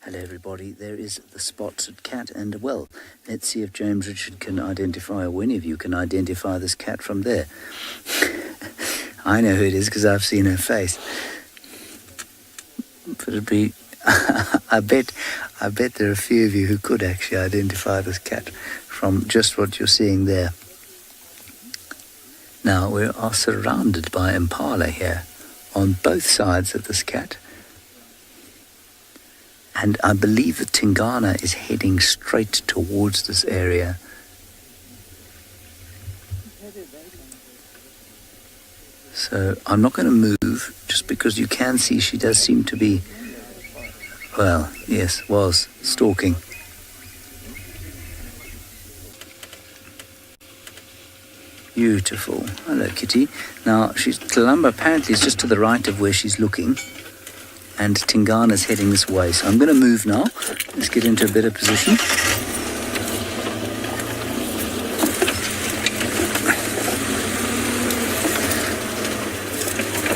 Hello everybody, there is the spotted cat, and well, let's see if James Richard can identify, or any of you can identify this cat from there. I know who it is because I've seen her face. But it'd be, I bet there are a few of you who could actually identify this cat from just what you're seeing there. Now, we are surrounded by impala here on both sides of this cat. And I believe that Tingana is heading straight towards this area. So I'm not going to move, just because you can see she does seem to be, well, yes, was stalking. Beautiful. Hello, kitty. Now, Tlalamba apparently is just to the right of where she's looking. And Tingana's heading this way. So I'm going to move now. Let's get into a better position.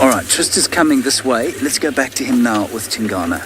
All right, Tristan's coming this way. Let's go back to him now with Tingana.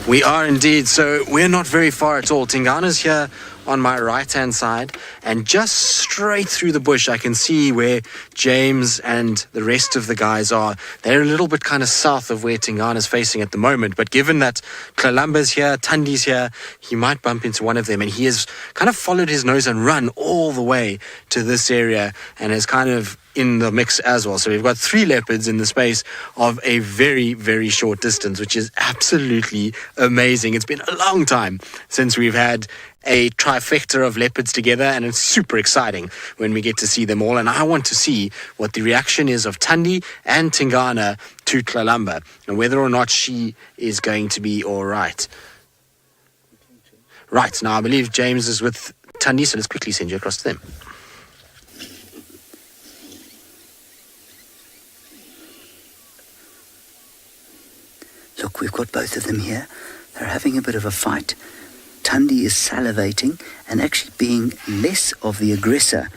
We are indeed. So we're not very far at all. Tingana's here on my right-hand side, and just straight through the bush I can see where James and the rest of the guys are. They're a little bit kind of south of where Tingana's facing at the moment, but given that Tlalamba's here, Thandi's here, he might bump into one of them, and he has kind of followed his nose and run all the way to this area and is kind of in the mix as well. So we've got 3 leopards in the space of a very, very short distance, which is absolutely amazing. It's been a long time since we've had a trifecta of leopards together, and it's super exciting when we get to see them all. And I want to see what the reaction is of Thandi and Tingana to Tlalamba, and whether or not she is going to be all right. Right, now I believe James is with Thandi, so let's quickly send you across to them. Look, we've got both of them here. They're having a bit of a fight. Thandi is salivating and actually being less of the aggressor.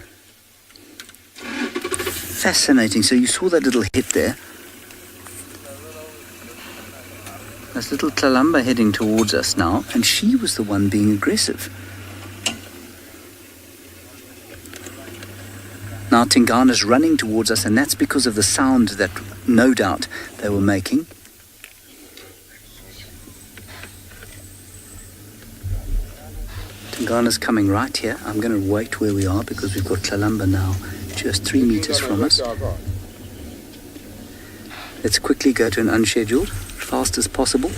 Fascinating. So you saw that little hit there. That's little Tlalamba heading towards us now, and she was the one being aggressive. Now Tingana's running towards us, and that's because of the sound that no doubt they were making. Tingana's coming right here. I'm going to wait where we are because we've got Tlalamba now just 3 meters from us. Let's quickly go to an unscheduled, fast as possible.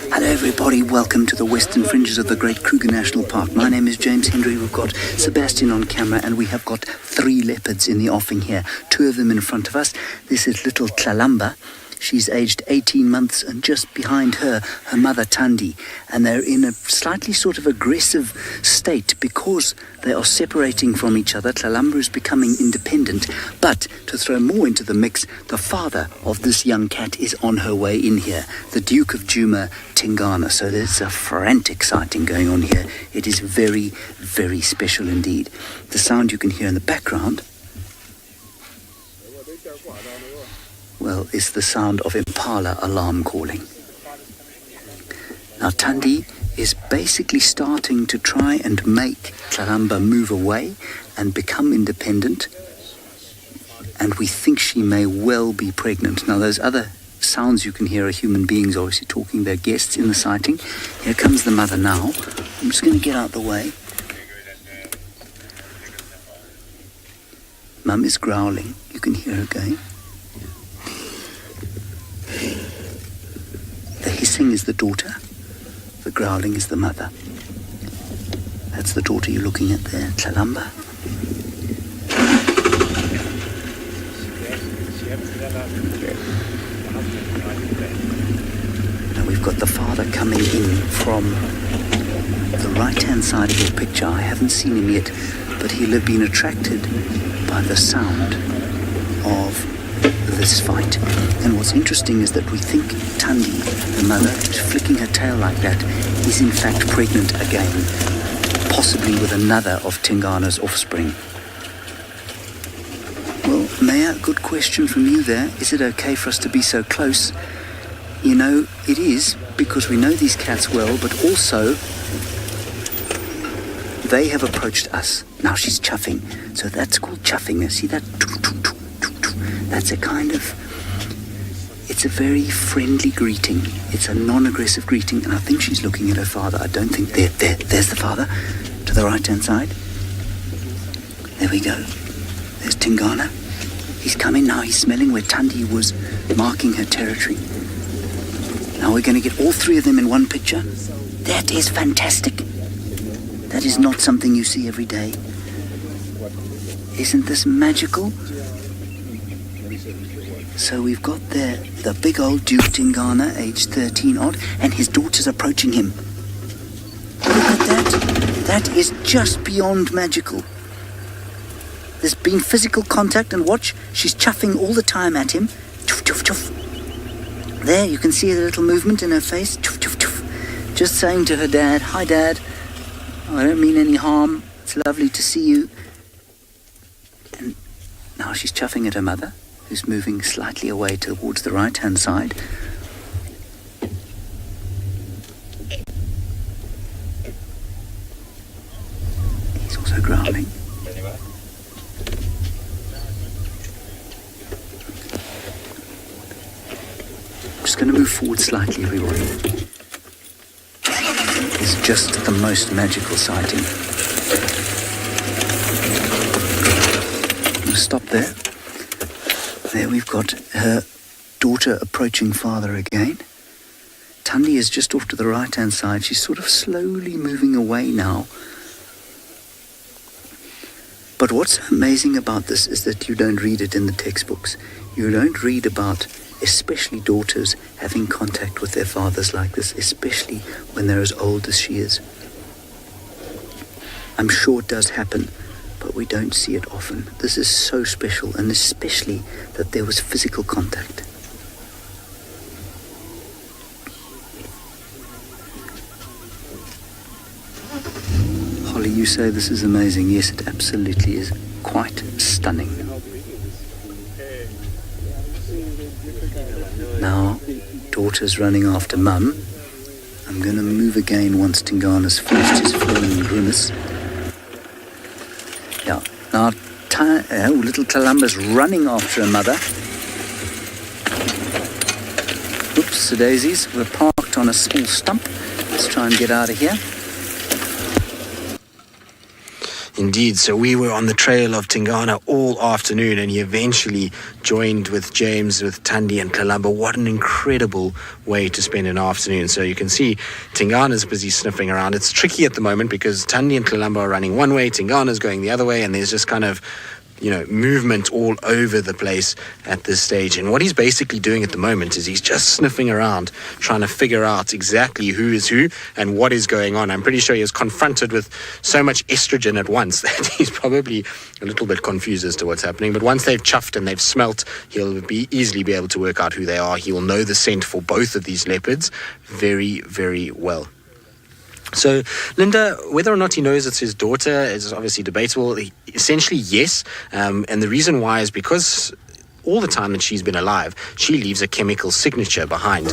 Hello everybody, welcome to the western fringes of the Great Kruger National Park. My name is James Henry. We've got Sebastian on camera, and we have got 3 leopards in the offing here. 2 of them in front of us. This is little Tlalamba. She's aged 18 months, and just behind her, her mother Thandi. And they're in a slightly sort of aggressive state because they are separating from each other. Tlalamba is becoming independent. But to throw more into the mix, the father of this young cat is on her way in here, the Duke of Djuma, Tingana. So there's a frantic sighting going on here. It is very, very special indeed. The sound you can hear in the background, well, it's the sound of impala alarm calling. Now Thandi is basically starting to try and make Tlalamba move away and become independent, and we think she may well be pregnant. Now those other sounds you can hear are human beings obviously talking. They're guests in the sighting. Here comes the mother now. I'm just going to get out the way. Mum is growling. You can hear her going. The hissing is the daughter. The growling is the mother. That's the daughter you're looking at there, Tlalamba. Now we've got the father coming in from the right-hand side of your picture. I haven't seen him yet, but he'll have been attracted by the sound of this fight. And what's interesting is that we think Thandi, the mother, who's flicking her tail like that, is in fact pregnant again, possibly with another of Tingana's offspring. Well, Maya, good question from you there. Is it okay for us to be so close? You know, it is, because we know these cats well, but also they have approached us. Now she's chuffing. So that's called chuffing. See that? That's a kind of... It's a very friendly greeting. It's a non-aggressive greeting, and I think she's looking at her father. I don't think... There's the father, to the right-hand side. There we go. There's Tingana. He's coming now. He's smelling where Thandi was marking her territory. Now we're going to get all three of them in one picture. That is fantastic. That is not something you see every day. Isn't this magical? So we've got there the big old Duke Tingana, age 13 odd, and his daughter's approaching him. Look at that. That is just beyond magical. There's been physical contact, and watch, she's chuffing all the time at him. Chuff, chuff, chuff. There, you can see the little movement in her face. Chuff, chuff, chuff. Just saying to her dad, "Hi, Dad. I don't mean any harm. It's lovely to see you." And now she's chuffing at her mother, who's moving slightly away towards the right-hand side. He's also growling. I'm just going to move forward slightly, everybody. It's just the most magical sighting. I'm going to stop there. There we've got her daughter approaching father again. Thandi is just off to the right-hand side. She's sort of slowly moving away now. But what's amazing about this is that you don't read it in the textbooks. You don't read about especially daughters having contact with their fathers like this, especially when they're as old as she is. I'm sure it does happen, but we don't see it often. This is so special, and especially that there was physical contact. Holly, you say this is amazing. Yes, it absolutely is quite stunning. Now, daughter's running after mum. I'm going to move again once Tingana's finished his flowing grimace. Yeah, now little Tlalamba's running after her mother. Oops, daisies, we're parked on a small stump. Let's try and get out of here. Indeed, so we were on the trail of Tingana all afternoon, and he eventually joined with James, with Thandi and Tlalamba. What an incredible way to spend an afternoon. So you can see Tingana's busy sniffing around. It's tricky at the moment because Thandi and Tlalamba are running one way, Tingana's going the other way, and there's just kind of, movement all over the place at this stage. And what he's basically doing at the moment is he's just sniffing around, trying to figure out exactly who is who and what is going on. I'm pretty sure he was confronted with so much estrogen at once that he's probably a little bit confused as to what's happening. But once they've chuffed and they've smelt, he'll easily be able to work out who they are. He will know the scent for both of these leopards very, very well. So, Linda, whether or not he knows it's his daughter is obviously debatable. Essentially, yes. And the reason why is because all the time that she's been alive, she leaves a chemical signature behind,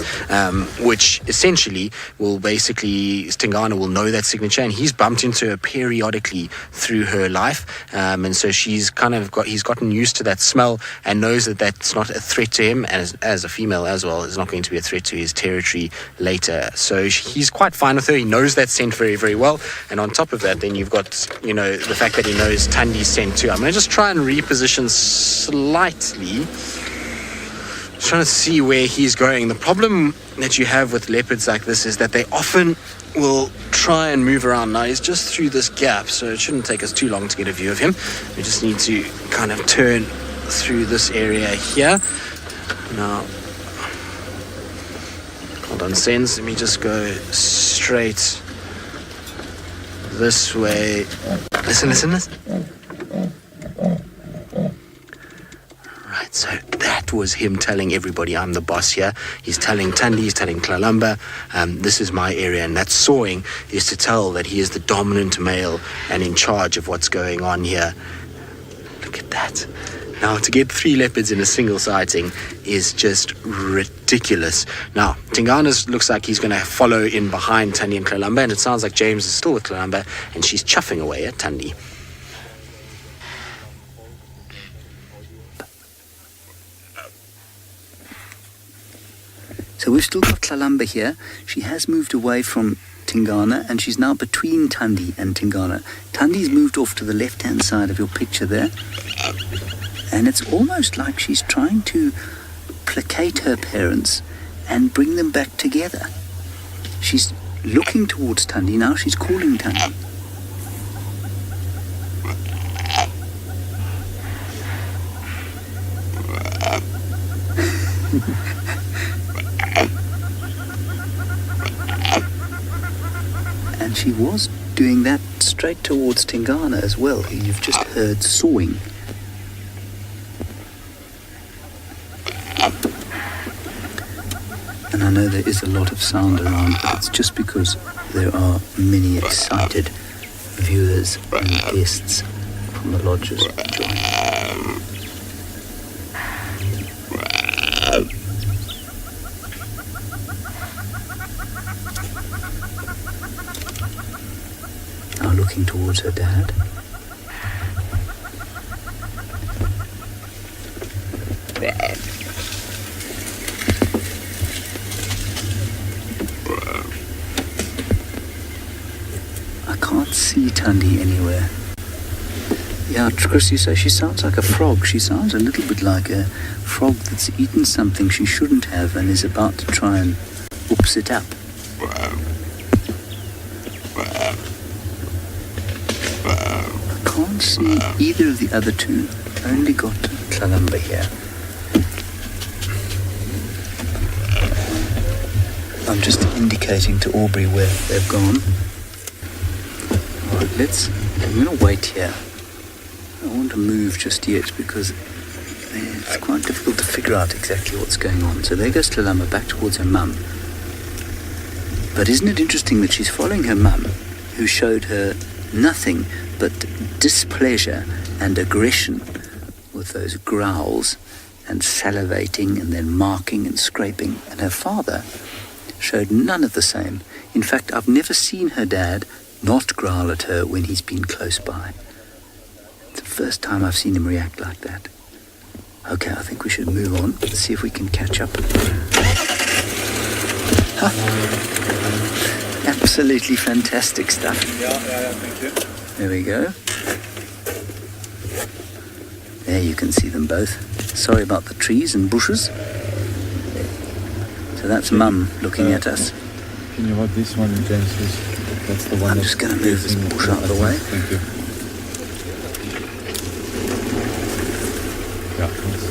which essentially will basically, Tingana will know that signature, and he's bumped into her periodically through her life. And so he's gotten used to that smell and knows that that's not a threat to him, and as a female as well, is not going to be a threat to his territory later. So he's quite fine with her. He knows that scent very, very well. And on top of that, then you've got, the fact that he knows Thandi's scent too. I'm going to just try and reposition slightly, trying to see where he's going. The problem that you have with leopards like this is that they often will try and move around. Now he's just through this gap, so it shouldn't take us too long to get a view of him. We just need to kind of turn through this area here. Now, hold on, Sens, let me just go straight this way. Listen. Right, so that was him telling everybody, I'm the boss here. He's telling Thandi, he's telling Tlalamba, this is my area. And that sawing is to tell that he is the dominant male and in charge of what's going on here. Look at that. Now, to get 3 leopards in a single sighting is just ridiculous. Now, Tingana looks like he's going to follow in behind Thandi and Tlalamba, and it sounds like James is still with Tlalamba, and she's chuffing away at Thandi. So we've still got Tlalamba here. She has moved away from Tingana, and she's now between Thandi and Tingana. Thandi's moved off to the left-hand side of your picture there. And it's almost like she's trying to placate her parents and bring them back together. She's looking towards Thandi now. She's calling Thandi. And she was doing that straight towards Tingana as well, who you've just heard sawing. And I know there is a lot of sound around, but it's just because there are many excited viewers and guests from the lodges joining. Now looking towards her dad. I can't see Thandi anywhere. Yeah, Chris, you say she sounds like a frog. She sounds a little bit like a frog that's eaten something she shouldn't have and is about to try and oops it up. I can't see either of the other two. Only got Tlalamba here. I'm just indicating to Aubrey where they've gone. Alright, I'm going to wait here. I don't want to move just yet because it's quite difficult to figure out exactly what's going on. So there goes Tlalamba back towards her mum. But isn't it interesting that she's following her mum, who showed her nothing but displeasure and aggression with those growls and salivating and then marking and scraping, and her father showed none of the same. In fact, I've never seen her dad not growl at her when he's been close by. It's the first time I've seen him react like that. Okay, I think we should move on. Let's see if we can catch up. Huh. Absolutely fantastic stuff. Yeah, thank you. There we go. There you can see them both. Sorry about the trees and bushes. So that's Mum looking at us. Can you hold this one, James, please? That's the one. I'm just going to move this bush out of the way. Thank you. Yeah, thanks.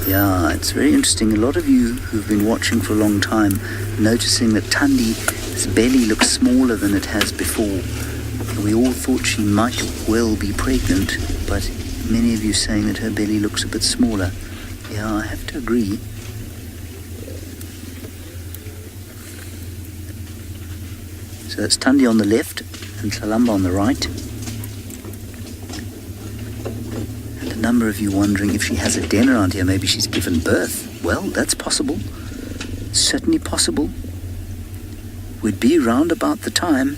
Yeah, it's very interesting. A lot of you who've been watching for a long time noticing that Thandi's belly looks smaller than it has before. We all thought she might well be pregnant, but many of you saying that her belly looks a bit smaller. Yeah, I have to agree. So that's Thandi on the left and Tlalamba on the right. And a number of you wondering if she has a den around here. Maybe she's given birth. Well, that's possible. Certainly possible. We'd be round about the time.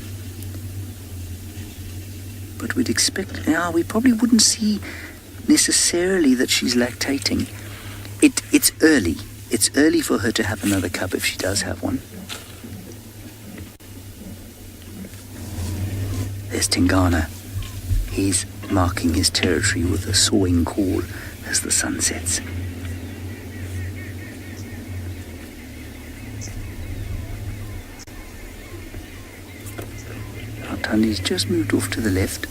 But we'd expect, we probably wouldn't see necessarily that she's lactating. It's early. It's early for her to have another cub if she does have one. There's Tingana. He's marking his territory with a sawing call as the sun sets. Now Thandi's just moved off to the left.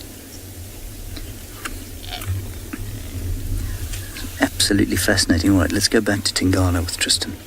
Absolutely fascinating. All right, let's go back to Tingana with Tristan.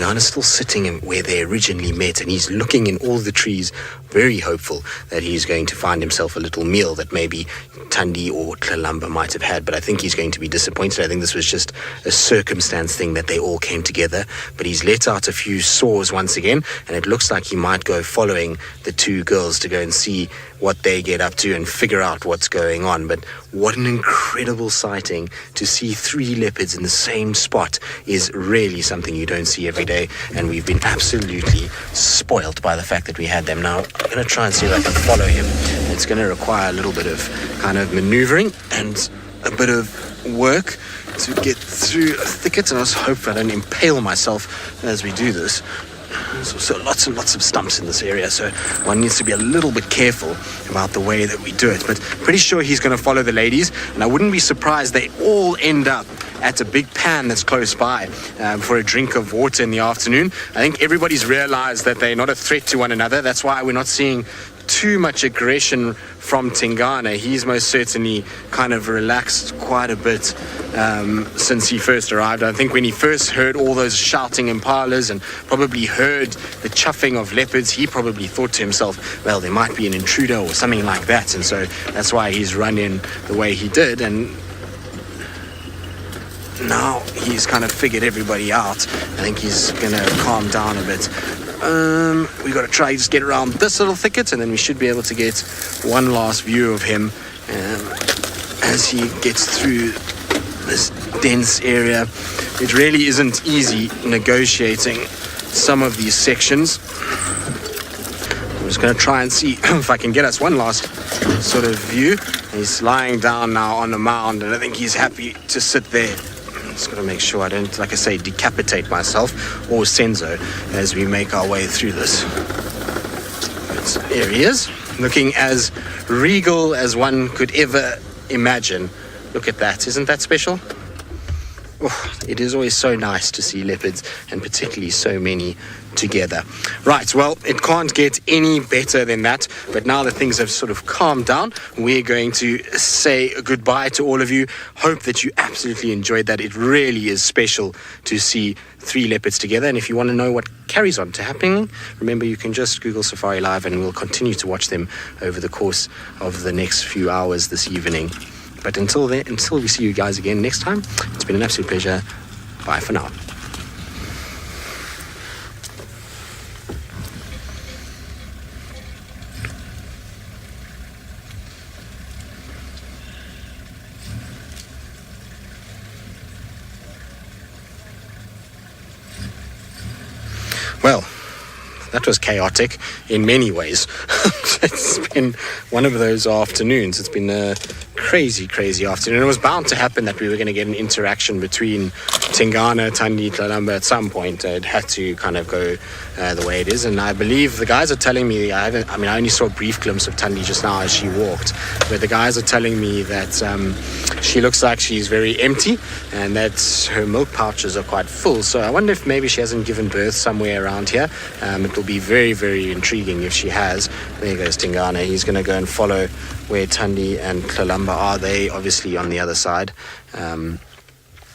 Tingana's still sitting where they originally met, and he's looking in all the trees, very hopeful that he's going to find himself a little meal that maybe Thandi or Tlalamba might have had, but I think he's going to be disappointed. I think this was just a circumstance thing that they all came together, but he's let out a few saws once again, and it looks like he might go following the two girls to go and see what they get up to and figure out what's going on. But what an incredible sighting. To see 3 leopards in the same spot is really something you don't see every day, and we've been absolutely spoiled by the fact that we had them. Now, I'm going to try and see if I can follow him. It's going to require a little bit of kind of maneuvering and a bit of work to get through a thicket, and I just hope I don't impale myself as we do this. There's also lots and lots of stumps in this area, so one needs to be a little bit careful about the way that we do it. But pretty sure he's going to follow the ladies, and I wouldn't be surprised they all end up at a big pan that's close by for a drink of water in the afternoon. I think everybody's realized that they're not a threat to one another. That's why we're not seeing too much aggression from Tingana. He's most certainly kind of relaxed quite a bit since he first arrived. I think when he first heard all those shouting impalas and probably heard the chuffing of leopards, he probably thought to himself, well, there might be an intruder or something like that, and so that's why he's run in the way he did. And now he's kind of figured everybody out. I think he's going to calm down a bit. We got to try just get around this little thicket, and then we should be able to get one last view of him as he gets through this dense area. It really isn't easy negotiating some of these sections. I'm just going to try and see if I can get us one last sort of view. He's lying down now on a mound, and I think he's happy to sit there. Just got to make sure I don't, like I say, decapitate myself or Senzo as we make our way through this. But there he is, looking as regal as one could ever imagine. Look at that, isn't that special? Oh, it is always so nice to see leopards, and particularly so many together. Right, well, it can't get any better than that, but now that things have sort of calmed down, we're going to say goodbye to all of you. Hope that you absolutely enjoyed that. It really is special to see 3 leopards together, and if you want to know what carries on to happening, remember you can just Google Safari Live, and we'll continue to watch them over the course of the next few hours this evening. But until we see you guys again next time, it's been an absolute pleasure. Bye for now. Well, that was chaotic in many ways. It's been one of those afternoons. It's been a crazy afternoon. It was bound to happen that we were going to get an interaction between Tingana, Thandi Tlalamba at some point. It had to kind of go the way it is, and I believe the guys are telling me, I only saw a brief glimpse of Thandi just now as she walked, but the guys are telling me that she looks like she's very empty and that her milk pouches are quite full. So I wonder if maybe she hasn't given birth somewhere around here. It will be very, very intriguing if she has. There goes Tingana. He's going to go and follow where Thandi and Tlalamba are. They obviously on the other side.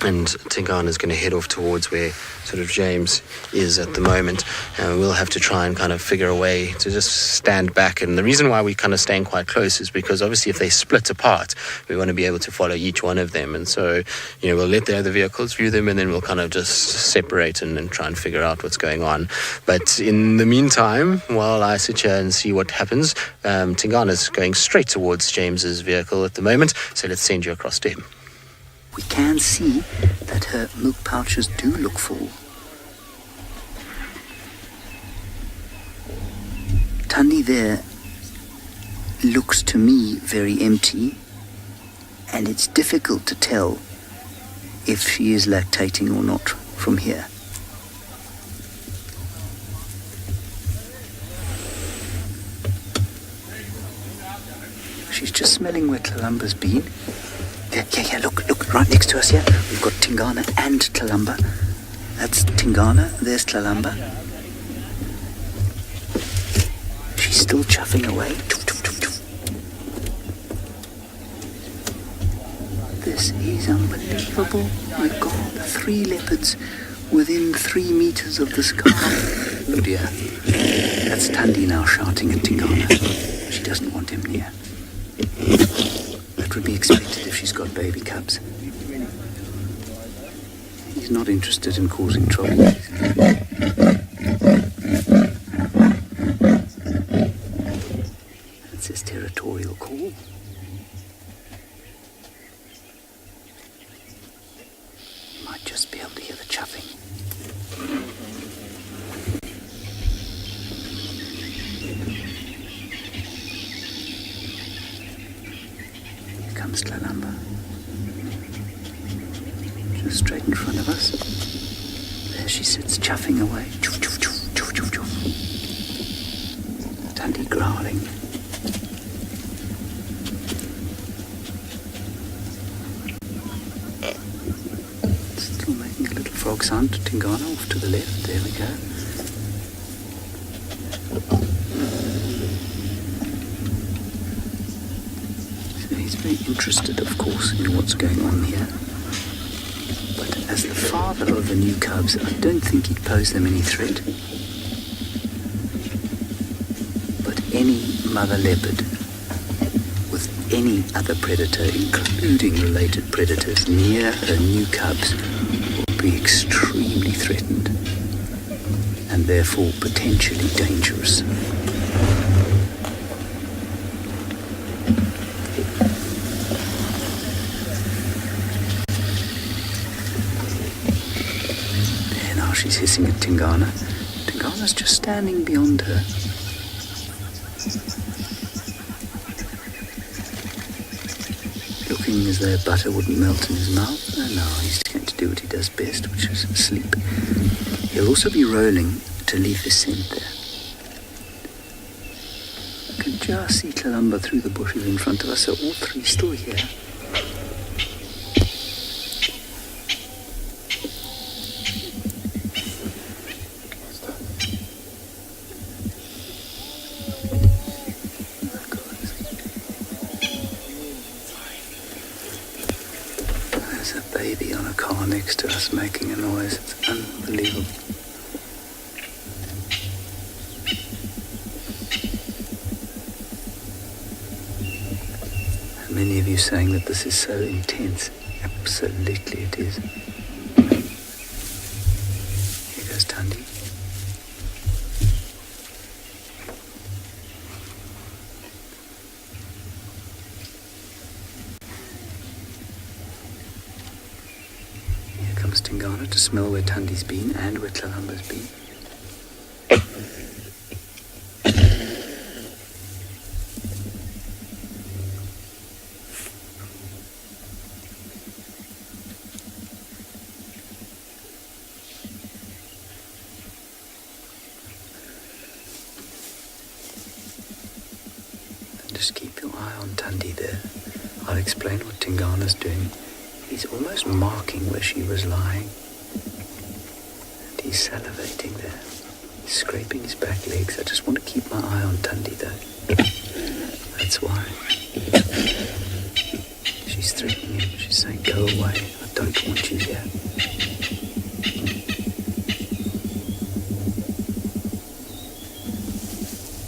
And Tingana is going to head off towards where sort of James is at the moment, and we'll have to try and kind of figure a way to just stand back. And the reason why we kind of staying quite close is because obviously if they split apart, we want to be able to follow each one of them, and so we'll let the other vehicles view them, and then we'll kind of just separate and try and figure out what's going on. But in the meantime, while I sit here and see what happens, Tingana's going straight towards James's vehicle at the moment, so let's send you across to him. We can see that her milk pouches do look full. Thandi there looks to me very empty, and it's difficult to tell if she is lactating or not from here. She's just smelling where Tlalamba's been. Yeah, look, right next to us, yeah? We've got Tingana and Tlalamba. That's Tingana, there's Tlalamba. She's still chuffing away. This is unbelievable. We've got 3 leopards within 3 meters of this car. Oh dear. That's Thandi now shouting at Tingana. She doesn't want him near. That would be expected if she's got baby cubs. He's not interested in causing trouble. That's his territorial call. Might just be able to hear the chuffing. Here comes Tlalamba. Just straight in front of us. There she sits, chuffing away. Choof, choof, choof, choof, choof, choof. Thandi growling. Still making a little frog sound to Tingana off to the left. There we go. So he's very interested, of course, in what's going on here. But as the father of the new cubs, I don't think he'd pose them any threat. But any mother leopard with any other predator, including related predators, near her new cubs will be extremely threatened and therefore potentially dangerous. She's hissing at Tingana. Tingana's just standing beyond her. Looking as though butter wouldn't melt in his mouth. Oh no, he's going to do what he does best, which is sleep. He'll also be rolling to leave his scent there. I can just see Tlalamba through the bushes in front of us, so all three still here. There's a baby on a car next to us making a noise. It's unbelievable. And many of you saying that this is so intense. Absolutely it is. Here goes Thandi. Tingana to smell where Thandi's been and where Tlalamba's been. And just keep your eye on Thandi there. I'll explain what Tingana's doing. He's almost marking where she was lying. And he's salivating there. He's scraping his back legs. I just want to keep my eye on Thandi though. That's why. She's threatening him. She's saying, go away. I don't want you here.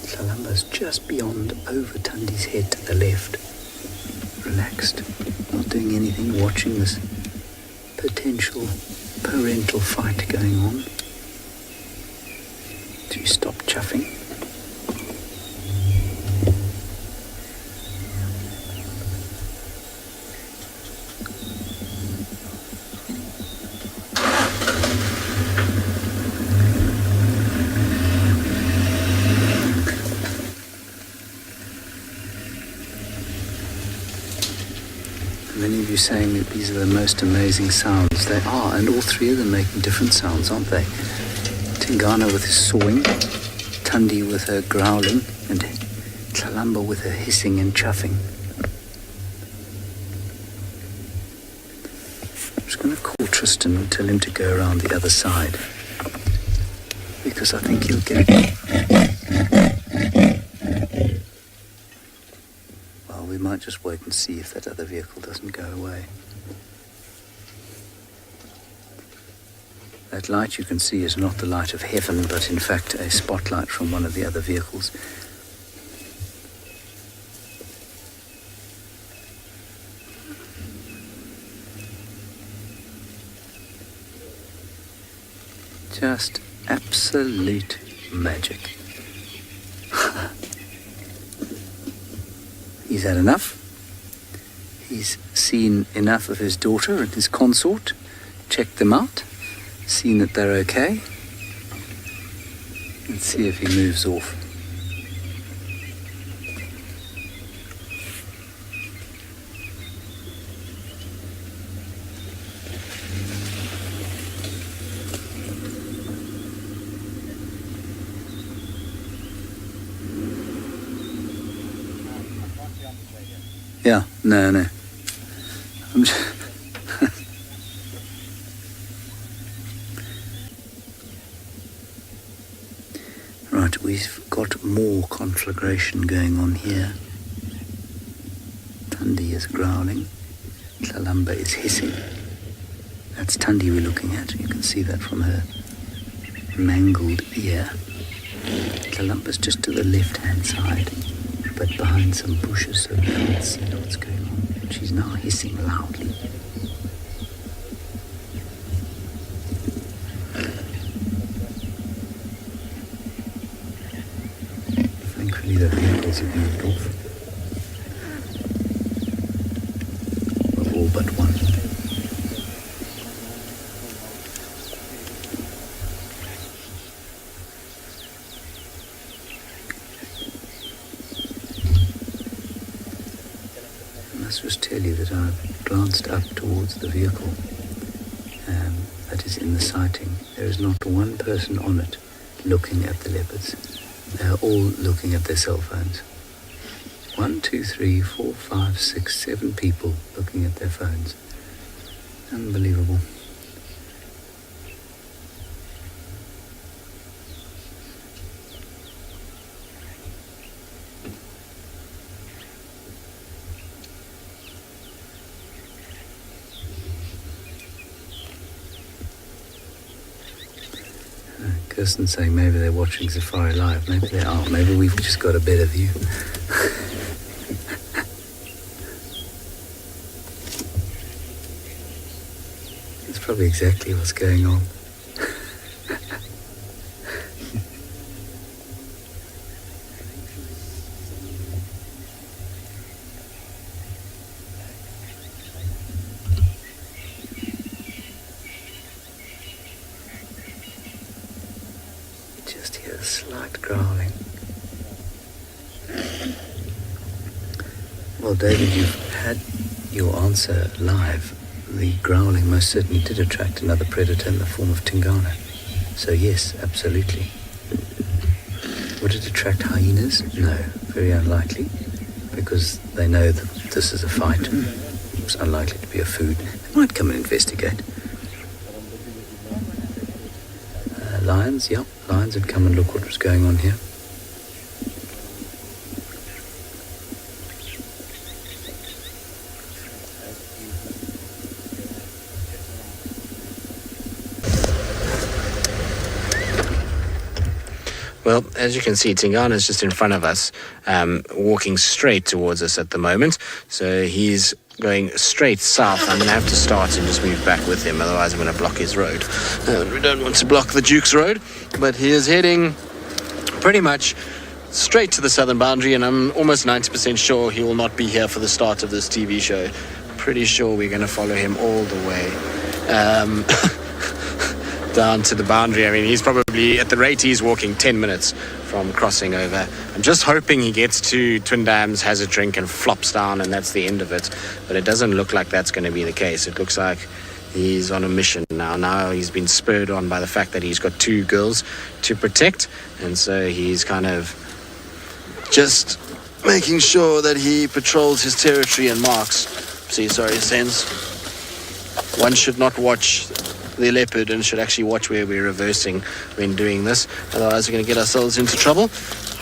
Tlalamba's just beyond, over Thandi's head to the left. Relaxed. Not doing anything, watching this potential parental fight going on. Do you stop chuffing? Many of you saying that these are the most amazing sounds. They are, and all three of them making different sounds, aren't they? Tingana with his sawing, Thandi with her growling, and Tlalamba with her hissing and chuffing. I'm just going to call Tristan and tell him to go around the other side, because I think he'll get it. We might just wait and see if that other vehicle doesn't go away. That light you can see is not the light of heaven, but in fact a spotlight from one of the other vehicles. Just absolute magic. He's had enough. He's seen enough of his daughter and his consort, checked them out, seen that they're okay. Let's see if he moves off. Yeah, no. I'm just Right, we've got more conflagration going on here. Thandi is growling. Tlalamba is hissing. That's Thandi we're looking at. You can see that from her mangled ear. Tlalamba's just to the left-hand side, but behind some bushes, so we can't see what's going on. She's now hissing loudly. Thankfully the vehicles have moved off. Well, all but one. I must just tell you that I've glanced up towards the vehicle that is in the sighting. There is not one person on it looking at the leopards. They are all looking at their cell phones. 1, 2, 3, 4, 5, 6, 7 people looking at their phones. Unbelievable. Kirsten's saying maybe they're watching Safari Live. Maybe they are. Maybe we've just got a better view. That's probably exactly what's going on. Just hear a slight growling. Well, David, you've had your answer live. The growling most certainly did attract another predator in the form of Tingana. So yes, absolutely. Would it attract hyenas? No, very unlikely, because they know that this is a fight. It's unlikely to be a food. They might come and investigate. Lions, yeah, lions had come and look what was going on here. Well, as you can see, Tingana is just in front of us, walking straight towards us at the moment. So he's going straight south. I'm going to have to start and just move back with him, otherwise I'm going to block his road. We don't want to block the Duke's road, but he is heading pretty much straight to the southern boundary, and I'm almost 90% sure he will not be here for the start of this TV show. Pretty sure we're going to follow him all the way down to the boundary. I mean, he's probably, at the rate he's walking, 10 minutes from crossing over. I'm just hoping he gets to Twin Dams, has a drink and flops down, and that's the end of it. But it doesn't look like that's going to be the case. It looks like he's on a mission now. Now he's been spurred on by the fact that he's got 2 girls to protect, and so he's kind of just making sure that he patrols his territory and marks. See, sorry, sense. One should not watch the leopard and should actually watch where we're reversing when doing this, otherwise we're going to get ourselves into trouble.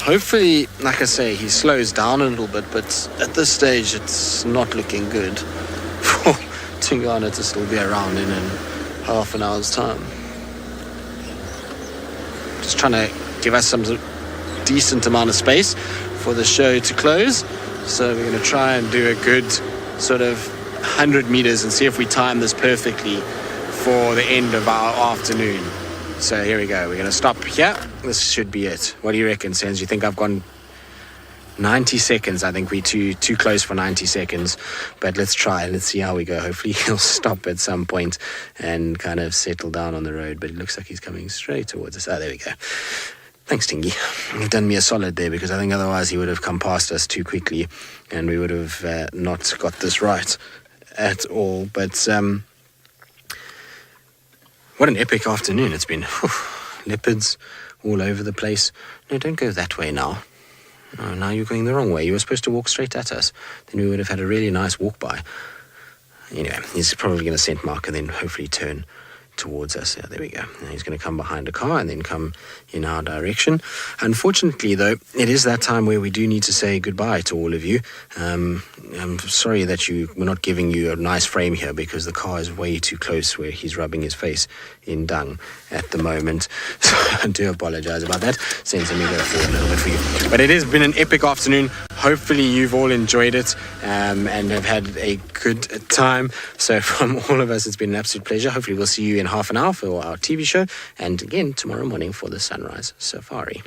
Hopefully, like I say, he slows down a little bit, but at this stage it's not looking good for Tingana to still be around in half an hour's time. just trying to give us some decent amount of space for the show to close. So we're going to try and do a good sort of 100 meters and see if we time this perfectly for the end of our afternoon. So here we go. We're going to stop here. This should be it. What do you reckon, Sens? You think I've gone 90 seconds? I think we're too close for 90 seconds. But let's try. Let's see how we go. Hopefully he'll stop at some point and kind of settle down on the road. But it looks like he's coming straight towards us. Oh, there we go. Thanks, Tingy. You've done me a solid there, because I think otherwise he would have come past us too quickly and we would have not got this right at all. But what an epic afternoon it's been. Leopards all over the place. No, don't go that way now. No, now you're going the wrong way. You were supposed to walk straight at us. Then we would have had a really nice walk by. Anyway, he's probably going to scent mark and then hopefully turn towards us. Yeah, there we go. And he's going to come behind a car and then come in our direction. Unfortunately, though, it is that time where we do need to say goodbye to all of you. I'm sorry that we're not giving you a nice frame here, because the car is way too close where he's rubbing his face in dung at the moment. So I do apologize about that. Sensing me go forward a little bit for you. But it has been an epic afternoon. Hopefully you've all enjoyed it and have had a good time. So from all of us, it's been an absolute pleasure. Hopefully we'll see you in half an hour for our TV show, and again tomorrow morning for the Sunrise Safari.